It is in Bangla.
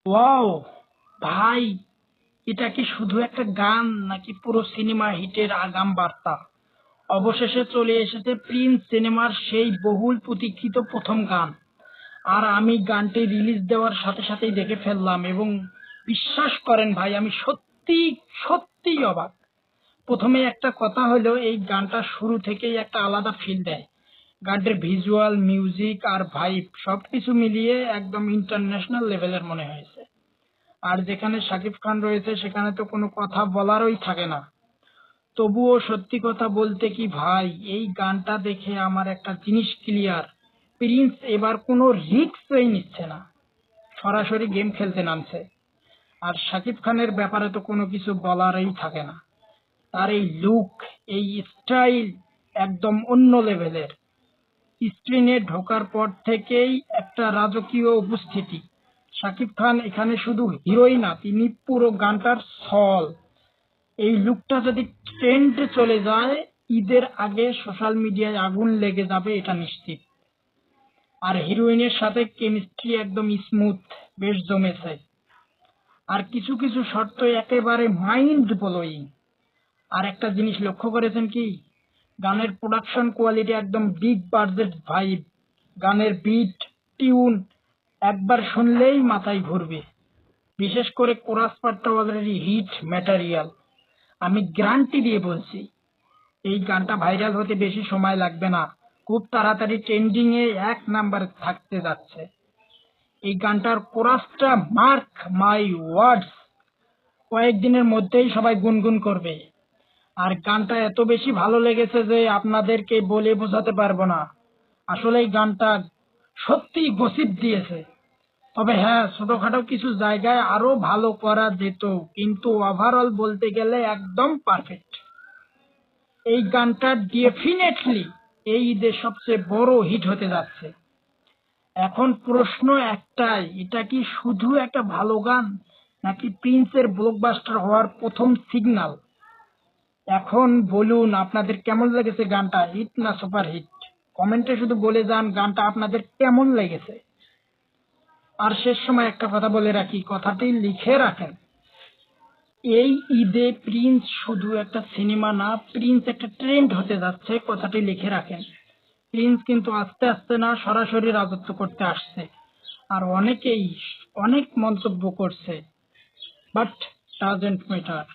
ওয়াও ভাই, এটা কি শুধু একটা গান নাকি পুরো সিনেমা হিটের আগাম বার্তা? অবশেষে চলে এসেছে প্রিন্স সিনেমার সেই বহুল প্রতীক্ষিত প্রথম গান। আর আমি গানটি রিলিজ দেওয়ার সাথে সাথেই দেখে ফেললাম এবং বিশ্বাস করেন ভাই, আমি সত্যি সত্যিই অবাক। প্রথমে একটা কথা হলো, এই গানটা শুরু থেকেই একটা আলাদা ফিল দেয়। গানটির ভিজুয়াল, মিউজিক আর ভাইব সবকিছু মিলিয়ে একদম ইন্টারন্যাশনাল লেভেলের মনে হয়েছে। আর যেখানে শাকিব খান রয়েছে সেখানে তো কোনো কথা বলারই থাকে না। তবুও সত্যি কথা বলতে কি ভাই, এই গানটা দেখে আমার একটা জিনিস ক্লিয়ার: প্রিন্স এবার কোনো রিস্কই নিচ্ছে না, সরাসরি গেম খেলতে নামছে। আর শাকিব খানের ব্যাপারে তো কোনো কিছু বলারই থাকে না। তার এই লুক, এই স্টাইল একদম অন্য লেভেলের। স্ক্রিনে ঢোকার পর থেকেই একটা রাজকীয় উপস্থিতি। শাকিব খান এখানে শুধু হিরোই না, তিনি পুরো গানটার সল। এই লুকটা যদি ট্রেন্ডে চলে যায়, ঈদের আগে সোশ্যাল মিডিয়ায় আগুন লেগে যাবে, এটা নিশ্চিত। আর হিরোইনের সাথে কেমিস্ট্রি একদম স্মুথ, বেশ জমেছে। আর কিছু কিছু শর্ত একেবারে মাইন্ড ব্লোয়িং। আর একটা জিনিস লক্ষ্য করেছেন কি? গানের প্রোডাকশন কোয়ালিটি একদম বিগ বাজেট ভাইব। গানের বিট, টিউন একবার শুনলেই মাথায় ঘুরবে। বিশেষ করে কোরাস পার্টটা অলরেডি হিট ম্যাটেরিয়াল। আমি গ্যারান্টি দিয়ে বলছি, এই গানটা ভাইরাল হতে বেশি সময় লাগবে না, খুব তাড়াতাড়ি ট্রেন্ডিং এ 1 নাম্বারে থাকতে যাচ্ছে। এই গানটার কোরাসটা, মার্ক মাই ওয়ার্ডস, কয়েকদিনের মধ্যেই সবাই গুনগুন করবে। আর গানটা এত বেশি ভালো লেগেছে যে আপনাদেরকে বলে বোঝাতে পারবো না। আসলে এই গানটা সত্যিই গসিপ দিয়েছে। তবে হ্যাঁ, ছোটখাটো কিছু জায়গায় আরো ভালো করা যেত, কিন্তু ওভারঅল বলতে গেলে একদম পারফেক্ট। এই গানটা ডেফিনেটলি এই ঈদের সবচেয়ে বড় হিট হতে যাচ্ছে। এখন প্রশ্ন একটাই: এটা কি শুধু একটা ভালো গান, নাকি প্রিন্সের ব্লকবাস্টার হওয়ার প্রথম সিগন্যাল? এখন বলুন, আপনাদের কেমন লেগেছে গানটা? হিট না সুপার হিট? কমেন্টে শুধু বলে যান গানটা আপনাদের কেমন লেগেছে। আর শেষ সময় একটা কথা বলে রাখি, কথাটি লিখে রাখেন: এই ঈদে প্রিন্স শুধু একটা সিনেমা না, প্রিন্স একটা ট্রেন্ড হতে যাচ্ছে, কথাটি লিখে রাখেন। প্রিন্স কিন্তু আস্তে আস্তে না, সরাসরি রাজত্ব করতে আসছে। আর অনেকেই অনেক মন্তব্য করছে, বাট ডাজেন্ট ম্যাটার।